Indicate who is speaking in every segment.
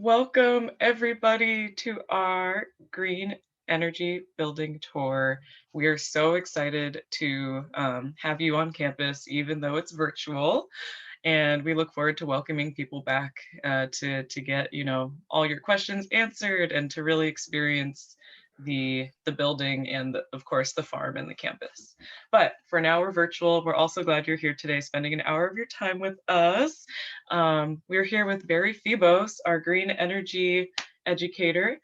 Speaker 1: Welcome everybody to our green energy building tour. We are so excited to have you on campus, even though it's virtual. And we look forward to welcoming people back to get all your questions answered and to really experience the building and of course the farm and the campus. But for now we're virtual. We're also glad you're here today, spending an hour of your time with us. We're here with Barry Phoebos, our green energy educator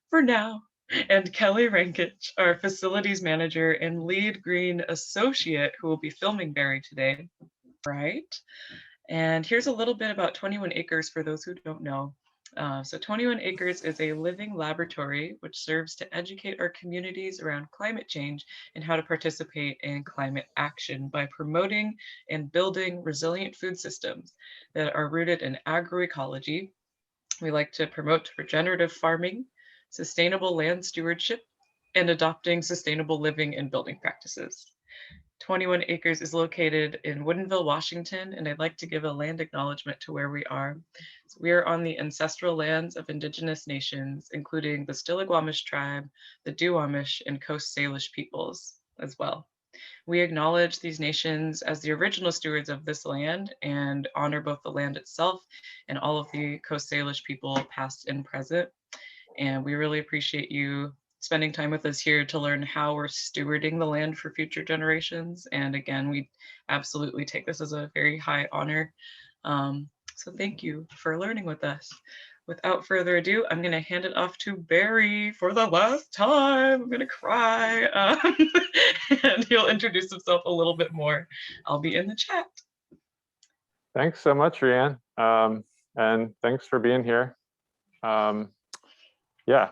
Speaker 1: for now, and Kelly Rankich, our facilities manager and lead green associate, who will be filming Barry today. Right. And here's a little bit about 21 Acres for those who don't know. So 21 Acres is a living laboratory which serves to educate our communities around climate change and how to participate in climate action by promoting and building resilient food systems that are rooted in agroecology. We like to promote regenerative farming, sustainable land stewardship, and adopting sustainable living and building practices. 21 Acres is located in Woodinville, Washington, and I'd like to give a land acknowledgement to where we are. So we are on the ancestral lands of indigenous nations, including the Stillaguamish tribe, the Duwamish, and Coast Salish peoples as well. We acknowledge these nations as the original stewards of this land and honor both the land itself and all of the Coast Salish people, past and present. And we really appreciate you spending time with us here to learn how we're stewarding the land for future generations. And again, we absolutely take this as a very high honor. So thank you for learning with us. Without further ado, I'm going to hand it off to Barry for the last time. I'm going to cry. And he'll introduce himself a little bit more. I'll be in the chat.
Speaker 2: Thanks so much, Rianne. And thanks for being here. Yeah,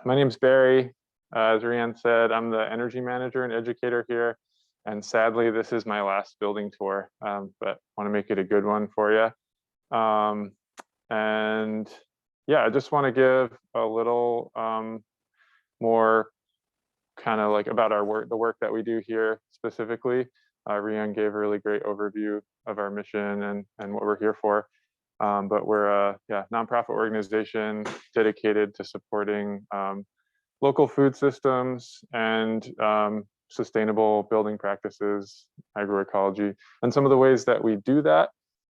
Speaker 2: my name's Barry. As Rianne said, I'm the energy manager and educator here. And sadly, this is my last building tour, but want to make it a good one for you. And yeah, I just want to give a little more kind of like about our work, the work that we do here specifically. Rianne gave a really great overview of our mission and what we're here for. But we're a nonprofit organization dedicated to supporting local food systems and sustainable building practices, agroecology. And some of the ways that we do that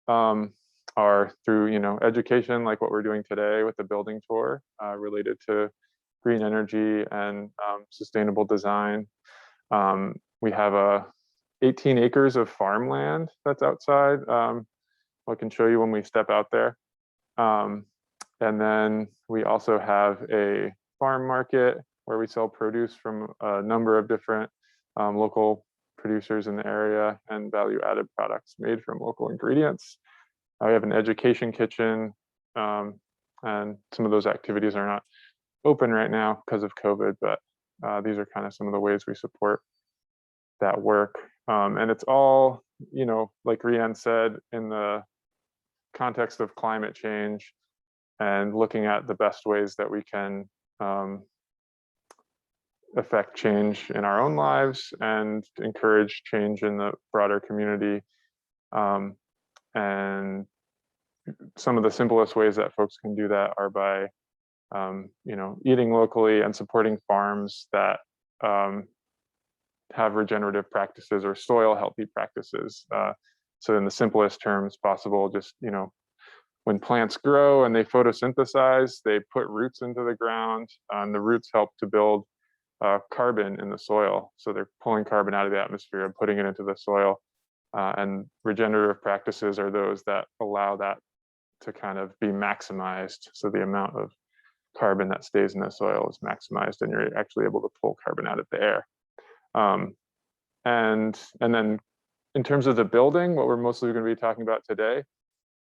Speaker 2: are through education, like what we're doing today with the building tour related to green energy and sustainable design. We have 18 acres of farmland that's outside. I can show you when we step out there. And then we also have a farm market where we sell produce from a number of different local producers in the area and value-added products made from local ingredients. We have an education kitchen, and some of those activities are not open right now because of COVID, but these are kind of some of the ways we support that work. And it's all, like Rianne said, in the context of climate change and looking at the best ways that we can affect change in our own lives and encourage change in the broader community. And some of the simplest ways that folks can do that are by eating locally and supporting farms that have regenerative practices or soil healthy practices. So in the simplest terms possible, just, when plants grow and they photosynthesize, they put roots into the ground, and the roots help to build carbon in the soil. So they're pulling carbon out of the atmosphere and putting it into the soil. And regenerative practices are those that allow that to kind of be maximized. So the amount of carbon that stays in the soil is maximized, and you're actually able to pull carbon out of the air. And then in terms of the building, what we're mostly going to be talking about today,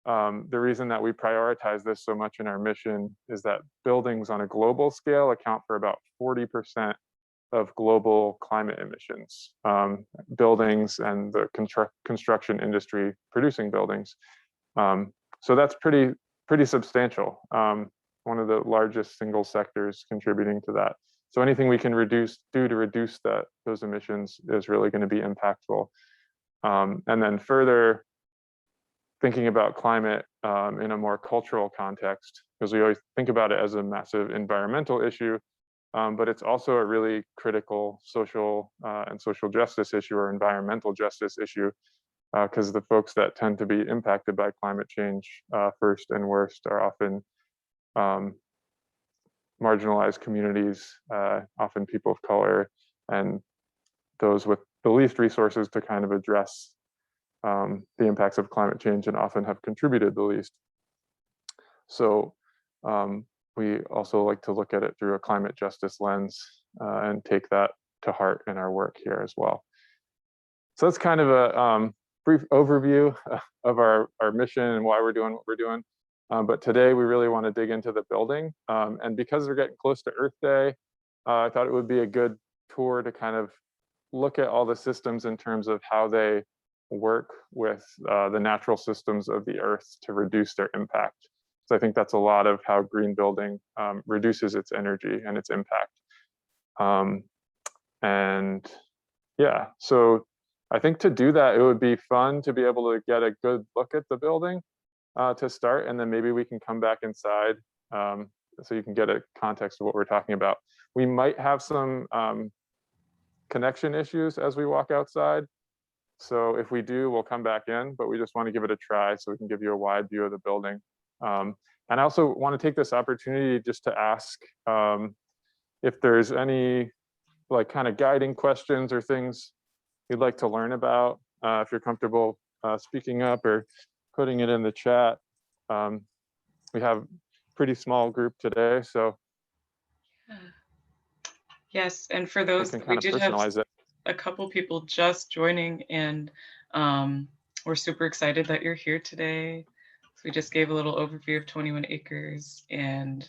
Speaker 2: the reason that we prioritize this so much in our mission is that buildings on a global scale account for about 40% of global climate emissions. Buildings and the construction industry producing buildings. So that's pretty substantial. One of the largest single sectors contributing to that. So anything we can do to reduce those emissions is really going to be impactful. And then further, thinking about climate in a more cultural context, because we always think about it as a massive environmental issue, but it's also a really critical social and social justice issue or environmental justice issue, because the folks that tend to be impacted by climate change first and worst are often marginalized communities, often people of color, and those with the least resources to kind of address the impacts of climate change and often have contributed the least. So we also like to look at it through a climate justice lens and take that to heart in our work here as well. So that's kind of a brief overview of our mission and why we're doing what we're doing. But today we really want to dig into the building. And because we're getting close to Earth Day, I thought it would be a good tour to kind of look at all the systems in terms of how they work with the natural systems of the Earth to reduce their impact. So I think that's a lot of how green building reduces its energy and its impact. And yeah, so I think to do that, it would be fun to be able to get a good look at the building to start, and then maybe we can come back inside so you can get a context of what we're talking about. We might have some connection issues as we walk outside. So if we do, we'll come back in, but we just want to give it a try so we can give you a wide view of the building. And I also want to take this opportunity just to ask if there's any like kind of guiding questions or things you'd like to learn about, if you're comfortable speaking up or putting it in the chat. We have a pretty small group today, so
Speaker 1: yes, and for those,
Speaker 2: we can
Speaker 1: we
Speaker 2: kind of
Speaker 1: did have
Speaker 2: personalize it.
Speaker 1: a couple people just joining, and we're super excited that you're here today. So we just gave a little overview of 21 acres, and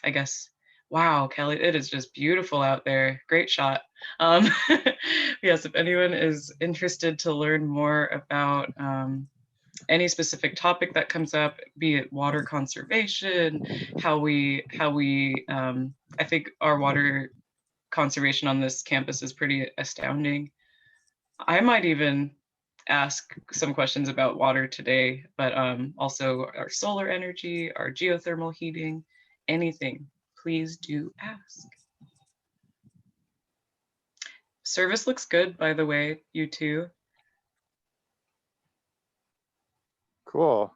Speaker 1: I guess, wow, Kelly, it is just beautiful out there. Great shot. Yes, if anyone is interested to learn more about any specific topic that comes up, be it water conservation, how we I think our water conservation on this campus is pretty astounding. I might even ask some questions about water today, but also our solar energy, our geothermal heating, anything, please do ask. Service looks good, by the way, you too.
Speaker 2: Cool.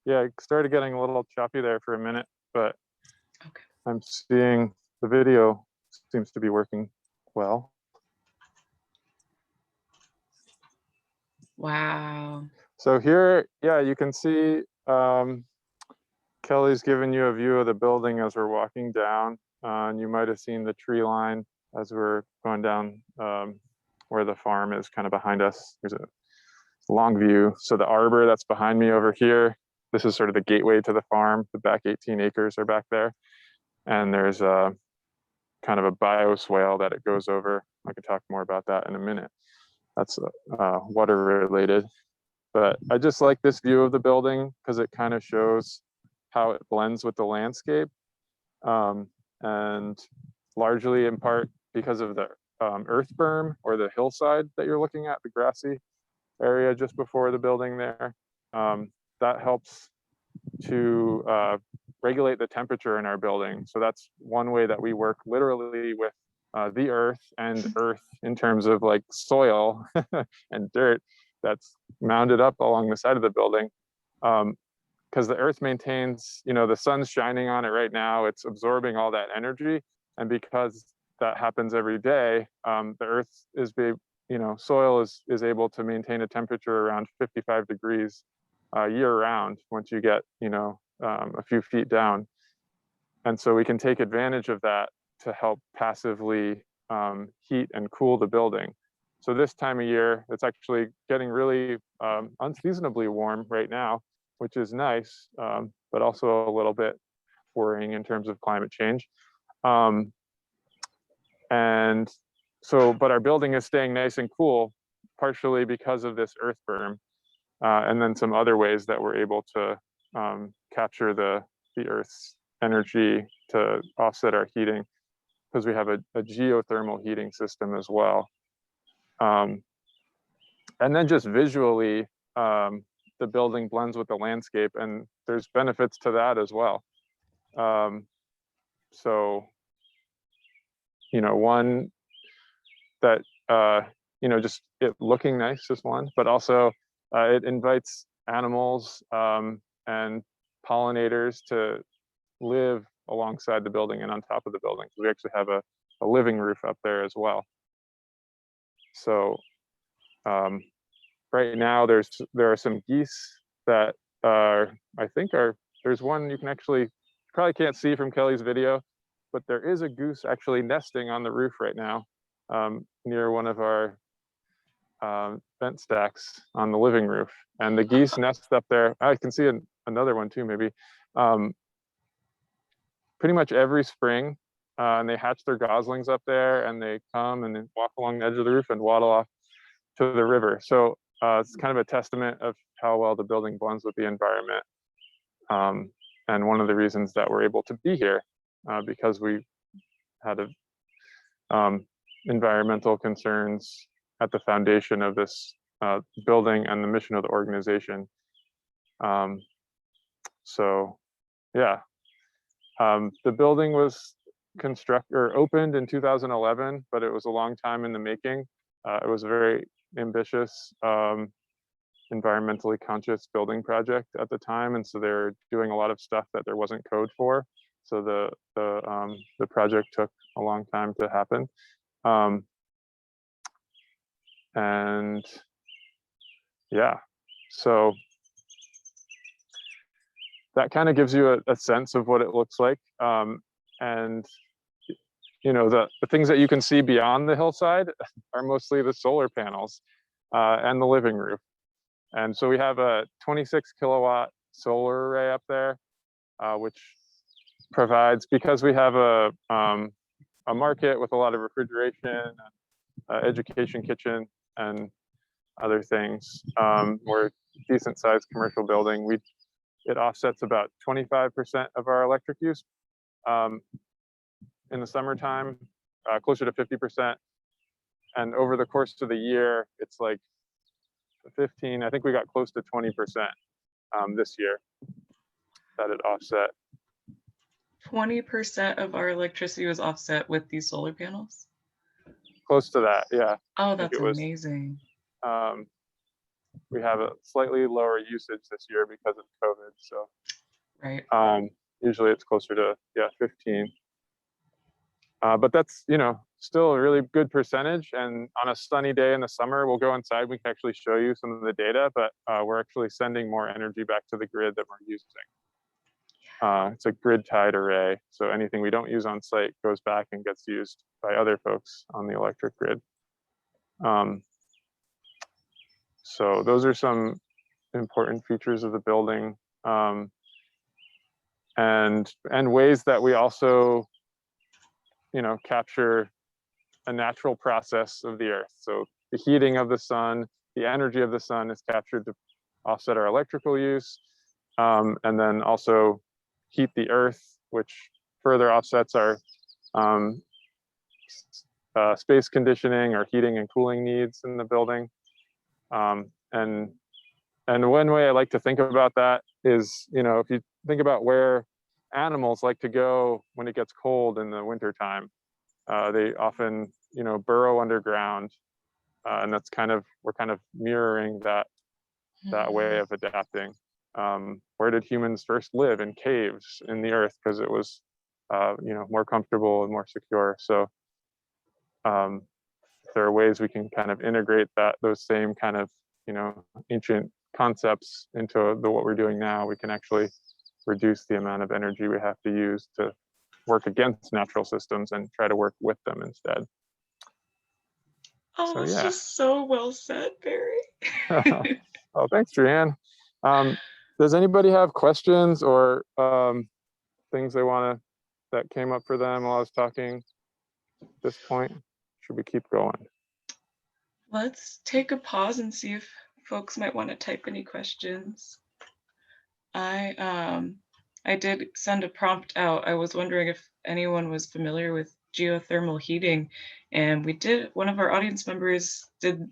Speaker 2: Yeah, it started getting a little choppy there for a minute, but
Speaker 1: okay.
Speaker 2: I'm seeing the video seems to be working well.
Speaker 1: Wow.
Speaker 2: So here, yeah, you can see Kelly's giving you a view of the building as we're walking down. And you might have seen the tree line as we're going down where the farm is kind of behind us. There's a long view. So the arbor that's behind me over here, this is sort of the gateway to the farm. The back 18 acres are back there. And there's a kind of a bioswale that it goes over. I can talk more about that in a minute. That's water related. But I just like this view of the building because it kind of shows how it blends with the landscape. And largely in part because of the earth berm or the hillside that you're looking at, the grassy area just before the building there. That helps to regulate the temperature in our building. So that's one way that we work literally with the earth and earth in terms of like soil and dirt that's mounded up along the side of the building. Because the earth maintains, you know, the sun's shining on it right now, it's absorbing all that energy. And because that happens every day, the earth is, soil is able to maintain a temperature around 55 degrees year round once you get, a few feet down. And so we can take advantage of that to help passively heat and cool the building. So this time of year, it's actually getting really unseasonably warm right now, which is nice, but also a little bit worrying in terms of climate change. And so, but our building is staying nice and cool, partially because of this earth berm, and then some other ways that we're able to capture the earth's energy to offset our heating, because we have a geothermal heating system as well. And then just visually, the building blends with the landscape, and there's benefits to that as well. So, one that, just it looking nice is one, but also it invites animals and pollinators to live alongside the building and on top of the building. So we actually have a living roof up there as well. So right now there are some geese that there's one you can probably can't see from Kelly's video, but there is a goose actually nesting on the roof right now near one of our vent stacks on the living roof. And the geese nest up there. I can see another one too, maybe. Pretty much every spring, and they hatch their goslings up there, and they come and then walk along the edge of the roof and waddle off to the river. So it's kind of a testament of how well the building blends with the environment. And one of the reasons that we're able to be here, because we had environmental concerns at the foundation of this building and the mission of the organization. So yeah, the building was opened in 2011, but it was a long time in the making. It was a very ambitious, environmentally conscious building project at the time, and so they're doing a lot of stuff that there wasn't code for. So the project took a long time to happen, and yeah, so that kind of gives you a sense of what it looks like, and the things that you can see beyond the hillside are mostly the solar panels and the living roof. And so we have a 26 kilowatt solar array up there, which provides, because we have a market with a lot of refrigeration, education kitchen, and other things. We're a decent sized commercial building. It offsets about 25% of our electric use in the summertime, closer to 50%. And over the course of the year, it's like 15, I think we got close to 20% this year that it offset.
Speaker 1: 20% of our electricity was offset with these solar panels?
Speaker 2: Close to that, yeah.
Speaker 1: Oh, that's amazing.
Speaker 2: We have a slightly lower usage this year because of COVID, so
Speaker 1: right.
Speaker 2: Usually it's closer to 15. But that's still a really good percentage. And on a sunny day in the summer, we'll go inside. We can actually show you some of the data, but we're actually sending more energy back to the grid than we're using. It's a grid tied array, so anything we don't use on site goes back and gets used by other folks on the electric grid. So those are some important features of the building, and ways that we also capture a natural process of the earth. So the heating of the sun, the energy of the sun is captured to offset our electrical use, and then also heat the earth, which further offsets our space conditioning, our heating and cooling needs in the building. And one way I like to think about that is, if you think about where animals like to go when it gets cold in the wintertime, they often, burrow underground, and we're kind of mirroring that way of adapting. Where did humans first live? In caves in the earth, because it was, more comfortable and more secure. So there are ways we can kind of integrate those same kind of, ancient concepts into what we're doing now. We can actually reduce the amount of energy we have to use to work against natural systems and try to work with them instead.
Speaker 1: Oh, that's just so well said, Barry.
Speaker 2: Oh, thanks, Drianne. Does anybody have questions or things that came up for them while I was talking at this point? Should we keep going?
Speaker 1: Let's take a pause and see if folks might want to type any questions. I did send a prompt out. I was wondering if anyone was familiar with geothermal heating, and one of our audience members did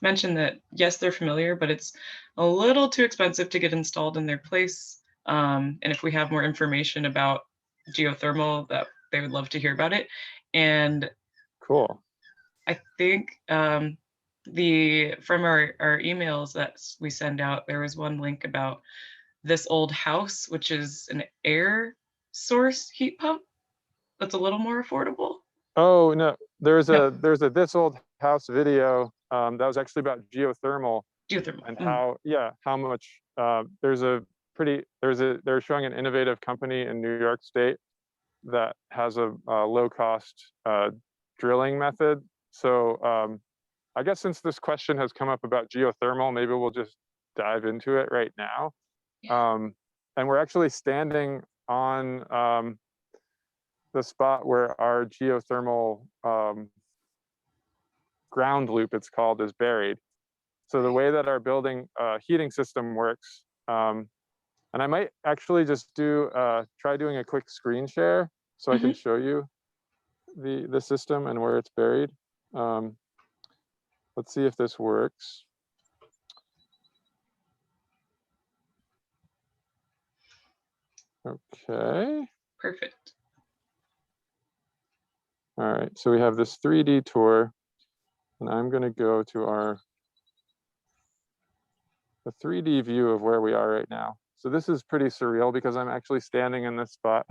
Speaker 1: mention that yes, they're familiar, but it's a little too expensive to get installed in their place. And if we have more information about geothermal, that they would love to hear about it. And
Speaker 2: Cool.
Speaker 1: I think from our emails that we send out, there was one link about this old house, which is an air source heat pump that's a little more affordable.
Speaker 2: Oh no, there's
Speaker 1: No,
Speaker 2: a this old house video that was actually about geothermal
Speaker 1: geothermal.
Speaker 2: and how much they're showing an innovative company in New York State that has a low cost drilling method. So I guess since this question has come up about geothermal, maybe we'll just dive into it right now.
Speaker 1: Yeah.
Speaker 2: And we're actually standing on the spot where our geothermal ground loop, it's called, is buried. So the way that our building heating system works, and I might actually just try doing a quick screen share so I can show you the system and where it's buried. Let's see if this works. Okay.
Speaker 1: Perfect.
Speaker 2: All right, so we have this 3D tour, and I'm going to go to the 3D view of where we are right now. So this is pretty surreal because I'm actually standing in this spot,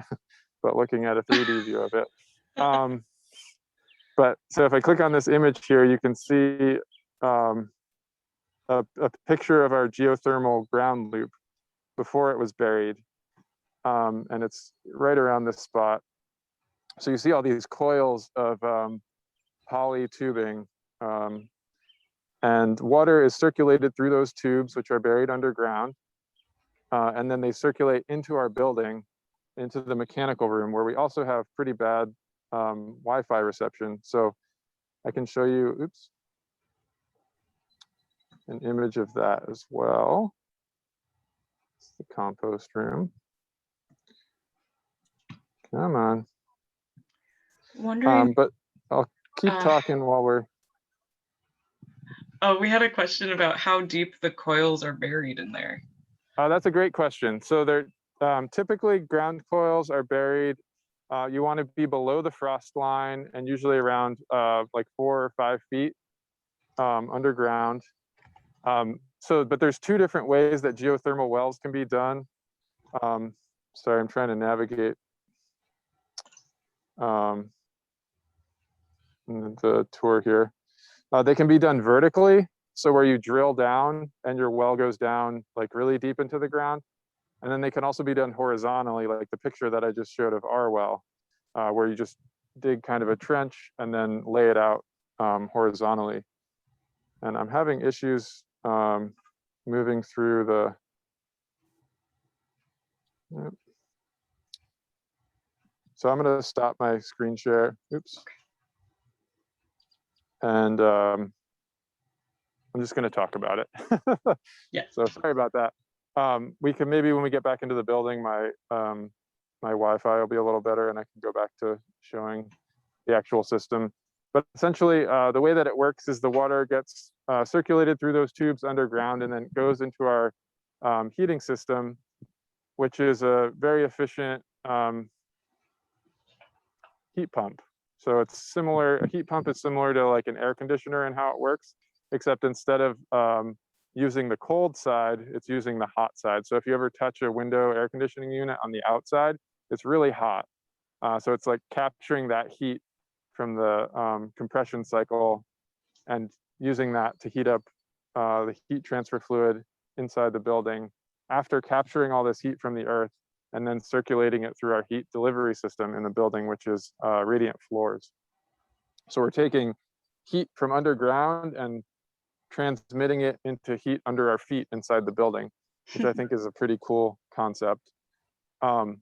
Speaker 2: but looking at a 3D view of it. But so if I click on this image here, you can see a picture of our geothermal ground loop before it was buried. And it's right around this spot. So you see all these coils of poly tubing, and water is circulated through those tubes, which are buried underground. And then they circulate into our building, into the mechanical room, where we also have pretty bad Wi-Fi reception. So I can show you, an image of that as well. It's the compost room. Come on.
Speaker 1: Wondering.
Speaker 2: But I'll keep talking while we're.
Speaker 1: Oh, we had a question about how deep the coils are buried in there.
Speaker 2: That's a great question. So they're typically ground coils are buried. You want to be below the frost line and usually around like 4 or 5 feet underground. But there's 2 different ways that geothermal wells can be done. Sorry, I'm trying to navigate the tour here. They can be done vertically, so where you drill down and your well goes down like really deep into the ground. And then they can also be done horizontally, like the picture that I just showed of our well, where you just dig kind of a trench and then lay it out horizontally. And I'm having issues moving through the. Yep. So I'm going to stop my screen share. Oops. And I'm just going to talk about it.
Speaker 1: Yeah.
Speaker 2: So sorry about that. We can maybe when we get back into the building, my Wi-Fi will be a little better, and I can go back to showing the actual system. But essentially, the way that it works is the water gets circulated through those tubes underground and then goes into our heating system, which is a very efficient heat pump. So it's similar, a heat pump is similar to like an air conditioner and how it works, except instead of using the cold side, it's using the hot side. So if you ever touch a window air conditioning unit on the outside, it's really hot. So it's like capturing that heat from the compression cycle and using that to heat up the heat transfer fluid inside the building after capturing all this heat from the earth and then circulating it through our heat delivery system in the building, which is radiant floors. So we're taking heat from underground and transmitting it into heat under our feet inside the building, which I think is a pretty cool concept. And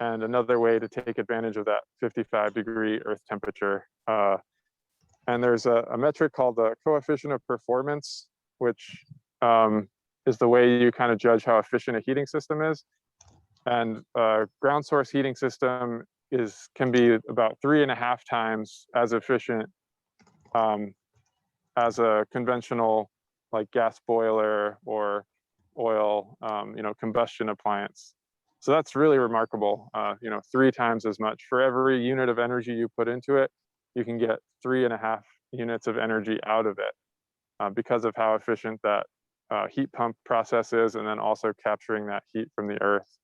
Speaker 2: another way to take advantage of that 55-degree earth temperature. And there's a metric called the coefficient of performance, which is the way you kind of judge how efficient a heating system is. And ground source heating system can be about 3.5 times as efficient as a conventional like gas boiler or oil, combustion appliance. So that's really remarkable. 3 times as much. For every unit of energy you put into it, you can get 3.5 units of energy out of it because of how efficient that heat pump process is, and then also capturing that heat from the earth.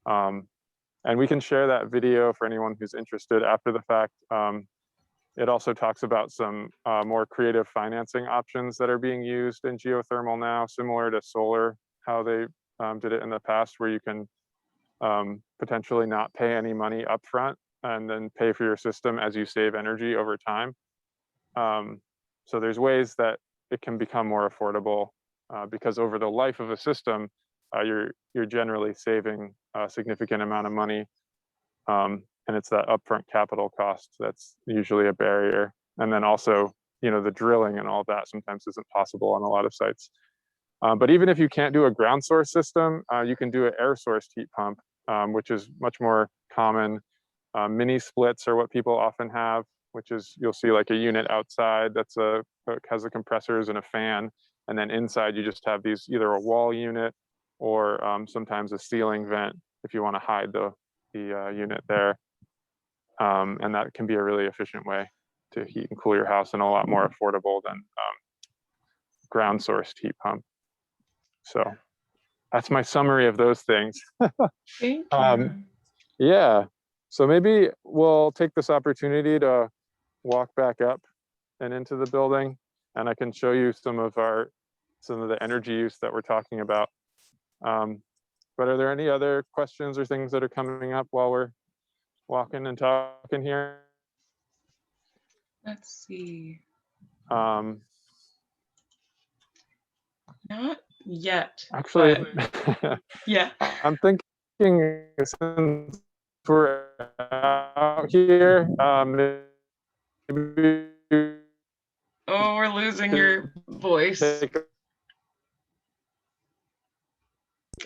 Speaker 2: And we can share that video for anyone who's interested after the fact. It also talks about some more creative financing options that are being used in geothermal now, similar to solar, how they did it in the past, where you can potentially not pay any money upfront and then pay for your system as you save energy over time. So there's ways that it can become more affordable because over the life of a system, you're generally saving a significant amount of money. And it's that upfront capital cost that's usually a barrier. And then also, the drilling and all that sometimes isn't possible on a lot of sites. But even if you can't do a ground source system, you can do an air sourced heat pump, which is much more common. Mini splits are what people often have, which is, you'll see like a unit outside that has the compressors and a fan. And then inside you just have these, either a wall unit or sometimes a ceiling vent if you want to hide the unit there. And that can be a really efficient way to heat and cool your house, and a lot more affordable than ground sourced heat pump. So that's my summary of those things.
Speaker 1: Thank you.
Speaker 2: Yeah, so maybe we'll take this opportunity to walk back up and into the building, and I can show you some of the energy use that we're talking about. But are there any other questions or things that are coming up while we're walking and talking here?
Speaker 1: Let's see.
Speaker 2: Not
Speaker 1: yet.
Speaker 2: Actually,
Speaker 1: yeah.
Speaker 2: I'm thinking since we're out here, maybe.
Speaker 1: Oh, we're losing your voice.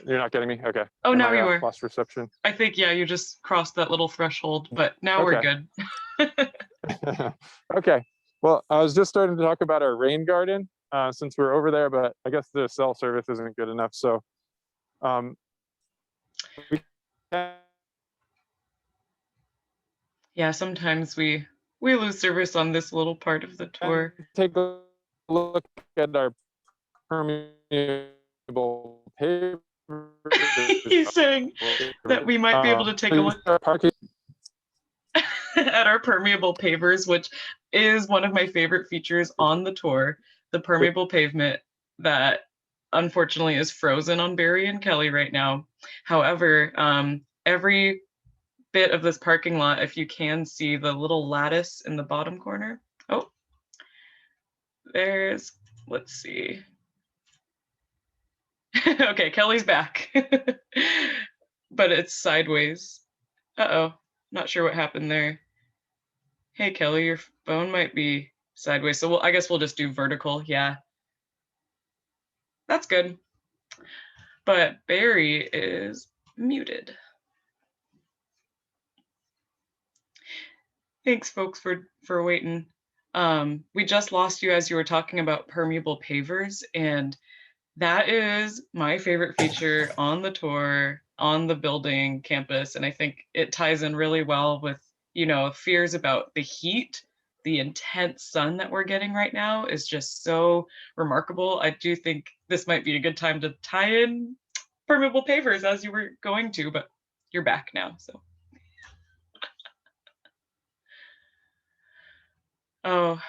Speaker 2: You're not getting me? Okay.
Speaker 1: Oh, now you are.
Speaker 2: Lost reception.
Speaker 1: I think, yeah, you just crossed that little threshold, but now we're good.
Speaker 2: Okay. Well, I was just starting to talk about our rain garden since we're over there, but I guess the cell service isn't good enough. So
Speaker 1: yeah, sometimes we lose service on this little part of the tour.
Speaker 2: Take a look at our permeable pavers.
Speaker 1: He's saying that we might be able to take a look at our permeable pavers, which is one of my favorite features on the tour, the permeable pavement that unfortunately is frozen on Barry and Kelly right now. However, every bit of this parking lot, if you can see the little lattice in the bottom corner. Oh, let's see. Okay, Kelly's back, but it's sideways. Uh-oh, not sure what happened there. Hey, Kelly, your phone might be sideways. So I guess we'll just do vertical. Yeah, that's good. But Barry is muted. Thanks, folks, for waiting. We just lost you as you were talking about permeable pavers, and that is my favorite feature on the tour, on the building campus, and I think it ties in really well with, fears about the heat. The intense sun that we're getting right now is just so remarkable. I do think this might be a good time to tie in permeable pavers as you were going to, but you're back now, so. Oh,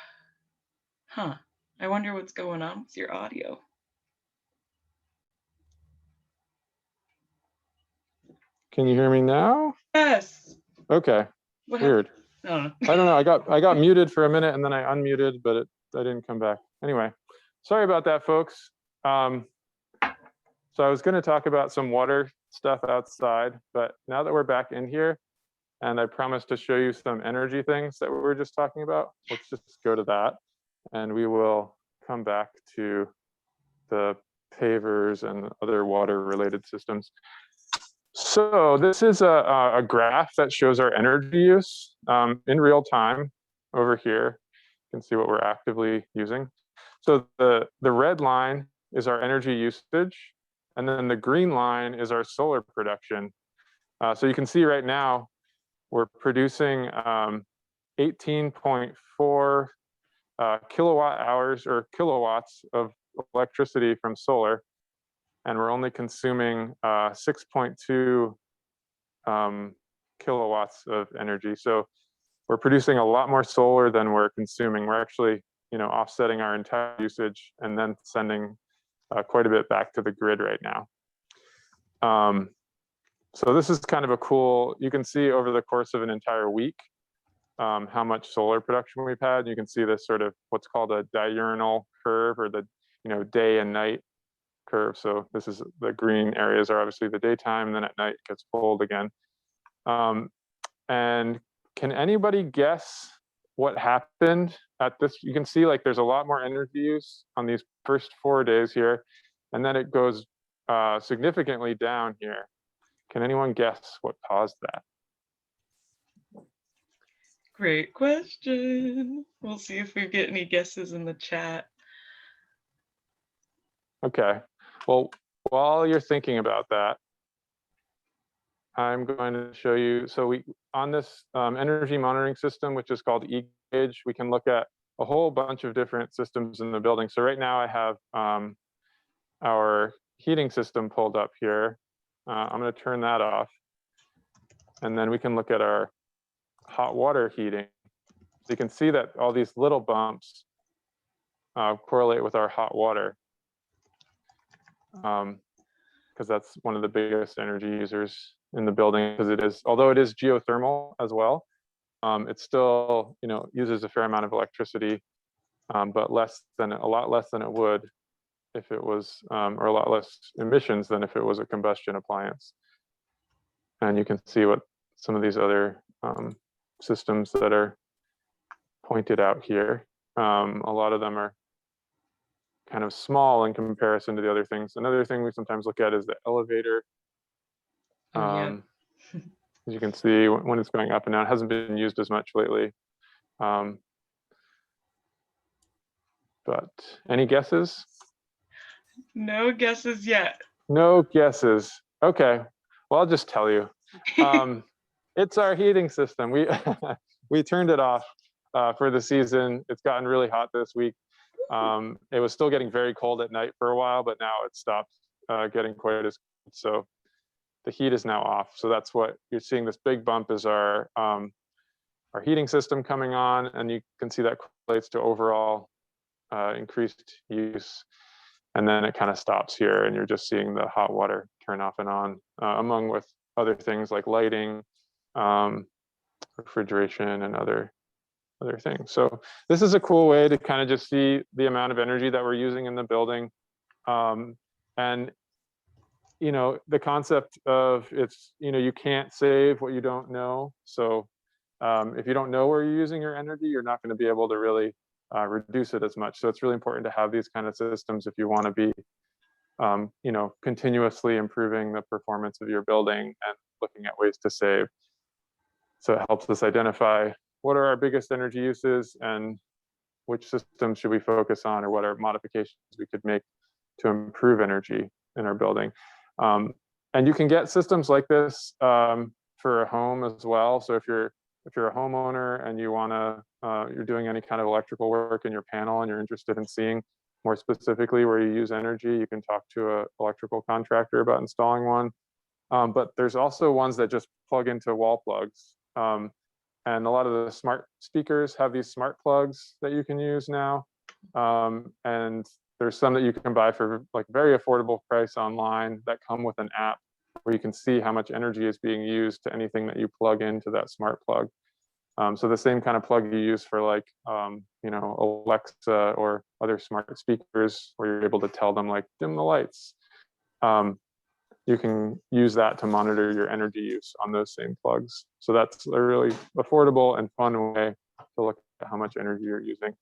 Speaker 1: huh. I wonder what's going on with your audio.
Speaker 2: Can you hear me now?
Speaker 1: Yes.
Speaker 2: Okay. Weird.
Speaker 1: I
Speaker 2: don't know. I got muted for a minute and then I unmuted, but I didn't come back. Anyway, sorry about that, folks. So I was going to talk about some water stuff outside, but now that we're back in here, and I promised to show you some energy things that we were just talking about, let's just go to that, and we will come back to the pavers and other water-related systems. So this is a graph that shows our energy use in real time over here. You can see what we're actively using. So the red line is our energy usage, and then the green line is our solar production. So you can see right now we're producing 18.4 kilowatt hours or kilowatts of electricity from solar, and we're only consuming 6.2 kilowatts of energy. So we're producing a lot more solar than we're consuming. We're actually, offsetting our entire usage and then sending quite a bit back to the grid right now. So this is kind of a cool, you can see over the course of an entire week how much solar production we've had. You can see this sort of what's called a diurnal curve, or the day and night curve. So this is the green areas are obviously the daytime, and then at night it gets cold again. And can anybody guess what happened at this? You can see like there's a lot more energy use on these first 4 days here, and then it goes significantly down here. Can anyone guess what caused that?
Speaker 1: Great question. We'll see if we get any guesses in the chat.
Speaker 2: Okay, well, while you're thinking about that, I'm going to show you. So we, on this energy monitoring system, which is called eGauge, we can look at a whole bunch of different systems in the building. So right now I have our heating system pulled up here. I'm going to turn that off. And then we can look at our hot water heating. So you can see that all these little bumps correlate with our hot water, because that's one of the biggest energy users in the building, because it is, although it is geothermal as well, it still uses a fair amount of electricity, but a lot less than it would if it was, or a lot less emissions than if it was a combustion appliance. And you can see what some of these other systems that are pointed out here. A lot of them are kind of small in comparison to the other things. Another thing we sometimes look at is the elevator.
Speaker 1: Yeah.
Speaker 2: As you can see, when it's going up and down, it hasn't been used as much lately. But any guesses?
Speaker 1: No guesses yet.
Speaker 2: No guesses. Okay, well, I'll just tell you. It's our heating system. We turned it off for the season. It's gotten really hot this week. It was still getting very cold at night for a while, but now it stopped getting quite as cold. So the heat is now off. So that's what you're seeing. This big bump is our heating system coming on, and you can see that correlates to overall increased use. And then it kind of stops here, and you're just seeing the hot water turn off and on, among with other things like lighting, refrigeration, and other things. So this is a cool way to kind of just see the amount of energy that we're using in the building. And the concept of you can't save what you don't know. So if you don't know where you're using your energy, you're not going to be able to really reduce it as much. So it's really important to have these kind of systems if you want to be continuously improving the performance of your building and looking at ways to save. So it helps us identify what are our biggest energy uses and which systems should we focus on, or what are modifications we could make to improve energy in our building. And you can get systems like this for a home as well. So if you're a homeowner and you you're doing any kind of electrical work in your panel and you're interested in seeing more specifically where you use energy, you can talk to an electrical contractor about installing one. But there's also ones that just plug into wall plugs. And a lot of the smart speakers have these smart plugs that you can use now. And there's some that you can buy for like very affordable price online that come with an app where you can see how much energy is being used to anything that you plug into that smart plug. So the same kind of plug you use for like, Alexa or other smart speakers, where you're able to tell them like dim the lights. You can use that to monitor your energy use on those same plugs. So that's a really affordable and fun way to look at how much energy you're using.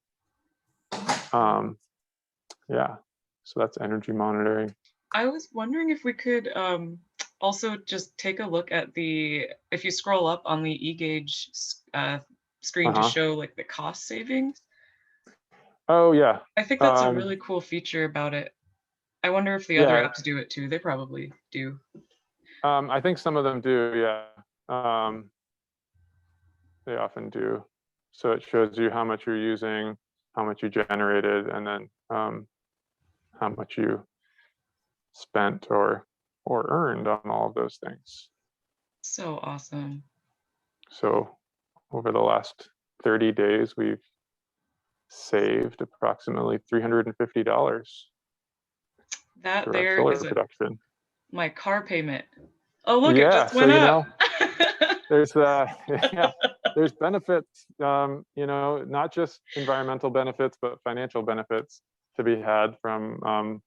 Speaker 2: Yeah, so that's energy monitoring.
Speaker 1: I was wondering if we could also just take a look at if you scroll up on the eGauge screen to show like the cost savings.
Speaker 2: Oh yeah.
Speaker 1: I think that's a really cool feature about it. I wonder if the other
Speaker 2: Yeah.
Speaker 1: apps do it too. They probably do.
Speaker 2: I think some of them do. Yeah. They often do. So it shows you how much you're using, how much you generated, and then how much you spent or earned on all of those things.
Speaker 1: So awesome.
Speaker 2: So over the last 30 days, we've saved approximately $350
Speaker 1: That
Speaker 2: through our
Speaker 1: there
Speaker 2: solar
Speaker 1: is
Speaker 2: production.
Speaker 1: my car payment. Oh, look, it
Speaker 2: Yeah,
Speaker 1: just
Speaker 2: so
Speaker 1: went up.
Speaker 2: there's yeah, there's benefits, not just environmental benefits, but financial benefits to be had from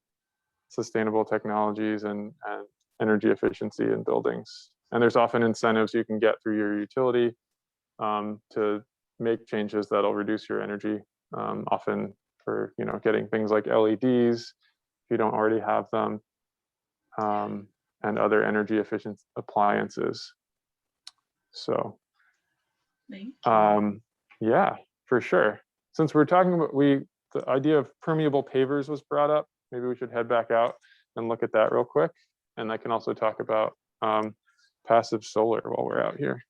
Speaker 2: sustainable technologies and energy efficiency in buildings. And there's often incentives you can get through your utility to make changes that'll reduce your energy, often for getting things like LEDs if you don't already have them, and other energy efficient appliances. So
Speaker 1: Thank you.
Speaker 2: yeah, for sure. Since we're talking about the idea of permeable pavers was brought up, maybe we should head back out and look at that real quick. And I can also talk about passive solar while we're out here.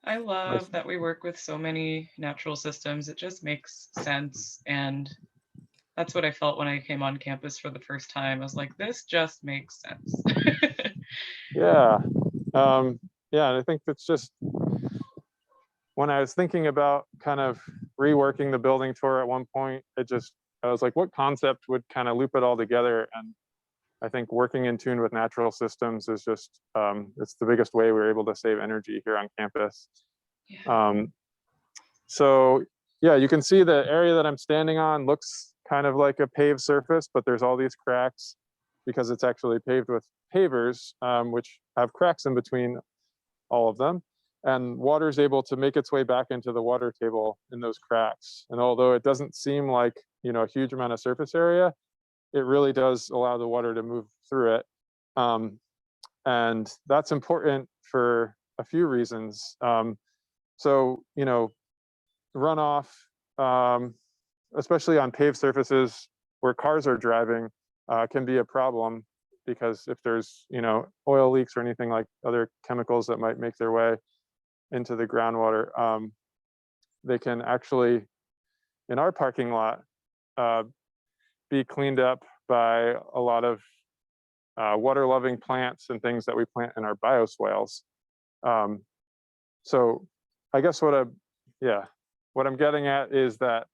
Speaker 1: I love that we work with so many natural systems. It just makes sense. And that's what I felt when I came on campus for the first time. I was like, this just makes sense.
Speaker 2: Yeah. Yeah, and I think that's just when I was thinking about kind of reworking the building tour at one point, I was like, what concept would kind of loop it all together? And I think working in tune with natural systems is just, it's the biggest way we're able to save energy here on campus.
Speaker 1: Yeah.
Speaker 2: So yeah, you can see the area that I'm standing on looks kind of like a paved surface, but there's all these cracks because it's actually paved with pavers, which have cracks in between all of them. And water is able to make its way back into the water table in those cracks. And although it doesn't seem like a huge amount of surface area, it really does allow the water to move through it. And that's important for a few reasons. So, runoff, especially on paved surfaces where cars are driving, can be a problem because if there's, oil leaks or anything like other chemicals that might make their way into the groundwater, they can actually, in our parking lot, be cleaned up by a lot of water-loving plants and things that we plant in our bioswales. So I guess what I'm getting at is that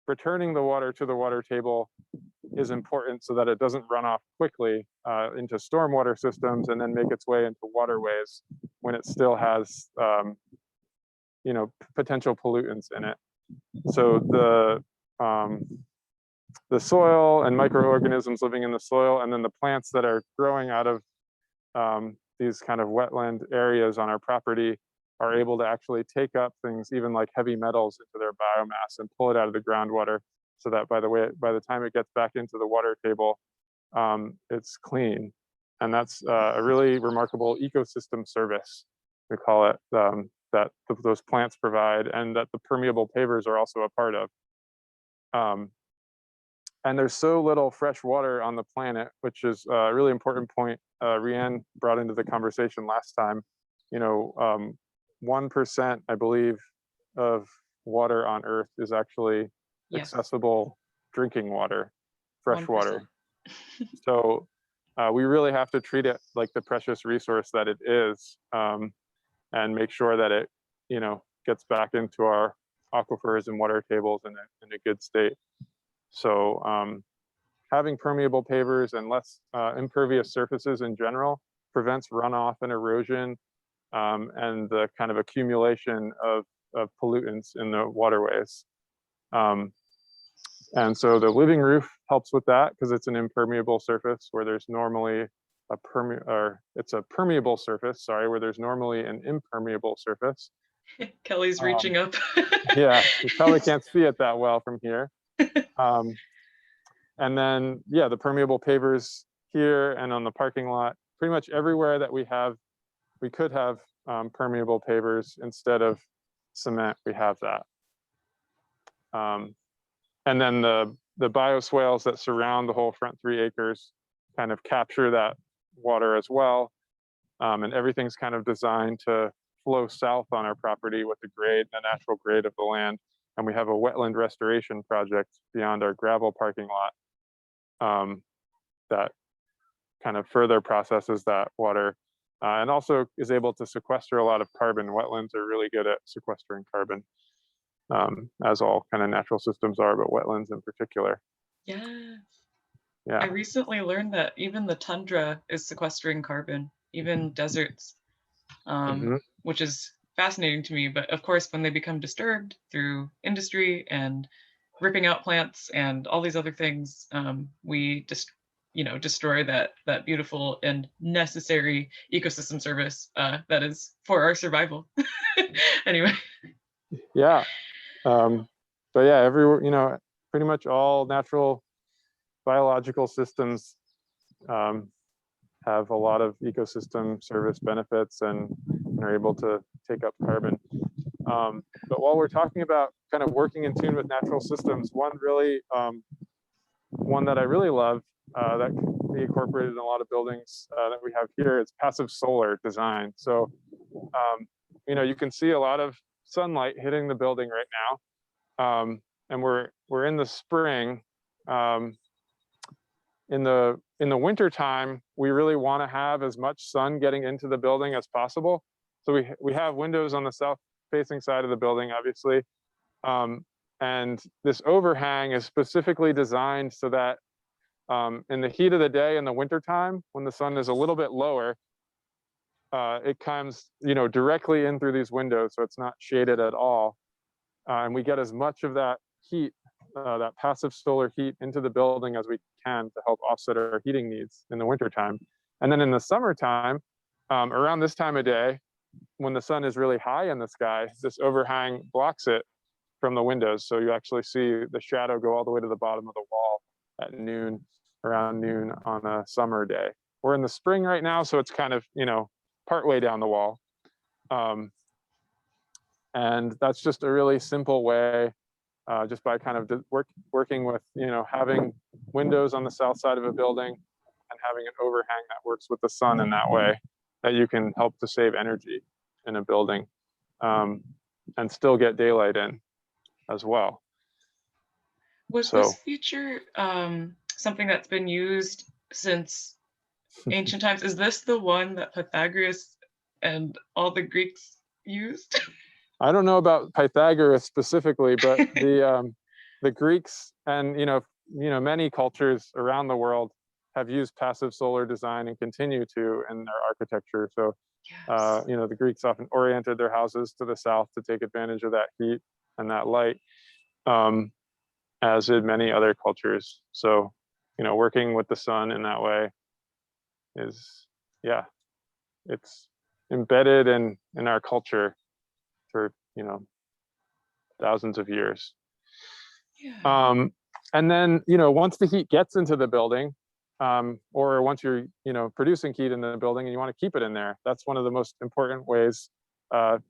Speaker 2: returning the water to the water table is important so that it doesn't run off quickly into stormwater systems and then make its way into waterways when it still has potential pollutants in it. So the soil and microorganisms living in the soil, and then the plants that are growing out of these kind of wetland areas on our property are able to actually take up things even like heavy metals into their biomass and pull it out of the groundwater, so that by the time it gets back into the water table, it's clean. And that's a really remarkable ecosystem service, we call it, that those plants provide, and that the permeable pavers are also a part of. And there's so little fresh water on the planet, which is a really important point Rianne brought into the conversation last time. 1%, I believe, of water on Earth is actually
Speaker 1: Yes.
Speaker 2: accessible drinking water, fresh
Speaker 1: 1%.
Speaker 2: water. So we really have to treat it like the precious resource that it is, and make sure that it, gets back into our aquifers and water tables in a good state. So having permeable pavers and less impervious surfaces in general prevents runoff and erosion, and the kind of accumulation of pollutants in the waterways. And so the living roof helps with that because it's an impermeable surface where there's normally it's a permeable surface, sorry, where there's normally an impermeable surface.
Speaker 1: Kelly's reaching up.
Speaker 2: Yeah, you probably can't see it that well from here. And then, yeah, the permeable pavers here and on the parking lot, pretty much everywhere that we could have permeable pavers instead of cement, we have that. And then the bioswales that surround the whole front 3 acres kind of capture that water as well. And everything's kind of designed to flow south on our property with the grade, the natural grade of the land. And we have a wetland restoration project beyond our gravel parking lot that kind of further processes that water and also is able to sequester a lot of carbon. Wetlands are really good at sequestering carbon, as all kind of natural systems are, but wetlands in particular.
Speaker 1: Yeah.
Speaker 2: Yeah.
Speaker 1: I recently learned that even the tundra is sequestering carbon, even deserts, which is fascinating to me. But of course, when they become disturbed through industry and ripping out plants and all these other things, we just destroy that beautiful and necessary ecosystem service that is for our survival. Anyway.
Speaker 2: Yeah. But yeah, pretty much all natural biological systems have a lot of ecosystem service benefits and are able to take up carbon. But while we're talking about kind of working in tune with natural systems, one that I really love that can be incorporated in a lot of buildings that we have here is passive solar design. So, you can see a lot of sunlight hitting the building right now. And we're in the spring. In the winter time, we really want to have as much sun getting into the building as possible. So we have windows on the south facing side of the building, obviously. And this overhang is specifically designed so that in the heat of the day in the winter time, when the sun is a little bit lower, it comes directly in through these windows, so it's not shaded at all. And we get as much of that heat, that passive solar heat into the building as we can to help offset our heating needs in the wintertime. And then in the summertime, around this time of day, when the sun is really high in the sky, this overhang blocks it from the windows. So you actually see the shadow go all the way to the bottom of the wall at noon, around noon on a summer day. We're in the spring right now, so it's kind of, partway down the wall. And that's just a really simple way, just by kind of working with, having windows on the south side of a building and having an overhang that works with the sun in that way, that you can help to save energy in a building and still get daylight in as well.
Speaker 1: Was this feature something that's been used since ancient times? Is this the one that Pythagoras and all the Greeks used?
Speaker 2: I don't know about Pythagoras specifically, but the Greeks and many cultures around the world have used passive solar design and continue to in their architecture. So yes. The Greeks often oriented their houses to the south to take advantage of that heat and that light, as did many other cultures. So working with the sun in that way is, it's embedded in our culture for thousands of years. Yeah. And then once the heat gets into the building, or once you're producing heat in the building and you want to keep it in there, that's one of the most important ways to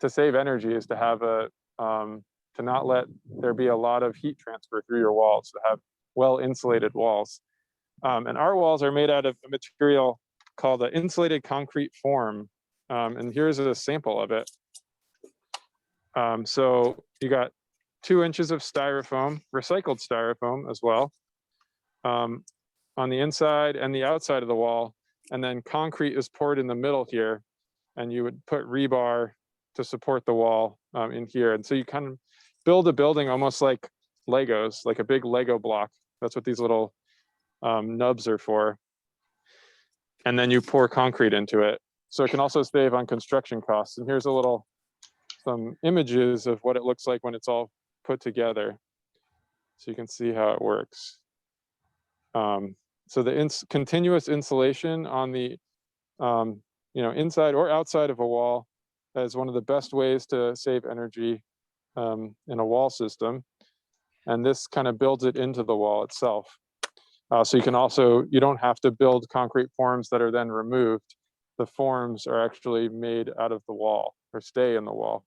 Speaker 2: save energy, is to have to not let there be a lot of heat transfer through your walls, to have well insulated walls. And our walls are made out of a material called the insulated concrete form. And here's a sample of it. So you got 2 inches of styrofoam, recycled styrofoam as well, on the inside and the outside of the wall. And then concrete is poured in the middle here, and you would put rebar to support the wall in here. And so you kind of build a building almost like Legos, like a big Lego block. That's what these little nubs are for. And then you pour concrete into it. So it can also save on construction costs. And here's some images of what it looks like when it's all put together, so you can see how it works. So the continuous insulation on the inside or outside of a wall is one of the best ways to save energy in a wall system, and this kind of builds it into the wall itself. So you don't have to build concrete forms that are then removed. The forms are actually made out of the wall or stay in the wall.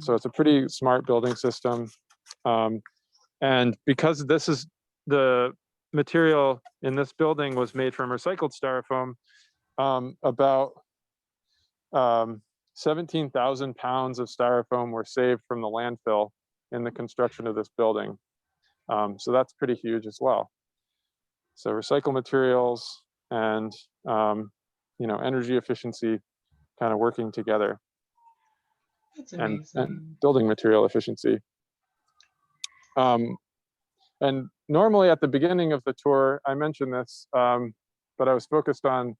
Speaker 2: So it's a pretty smart building system. And because this is the material in this building was made from recycled styrofoam, about 17,000 pounds of styrofoam were saved from the landfill in the construction of this building. So that's pretty huge as well. So recycle materials and energy efficiency kind of working together.
Speaker 1: That's amazing.
Speaker 2: And building material efficiency. And normally at the beginning of the tour, I mentioned this, but I was focused on,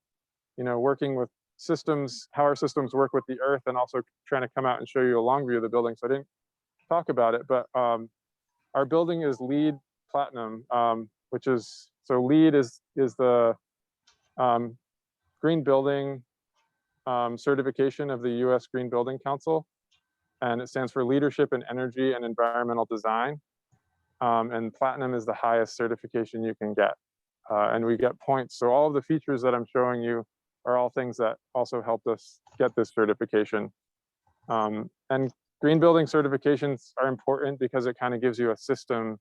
Speaker 2: working with systems, how our systems work with the earth, and also trying to come out and show you a long view of the building. So I didn't talk about it, but our building is LEED Platinum, which is, so LEED is the green building certification of the US Green Building Council. And it stands for Leadership in Energy and Environmental Design. And Platinum is the highest certification you can get. And we get points. So all of the features that I'm showing you are all things that also helped us get this certification. And green building certifications are important because it kind of gives you a system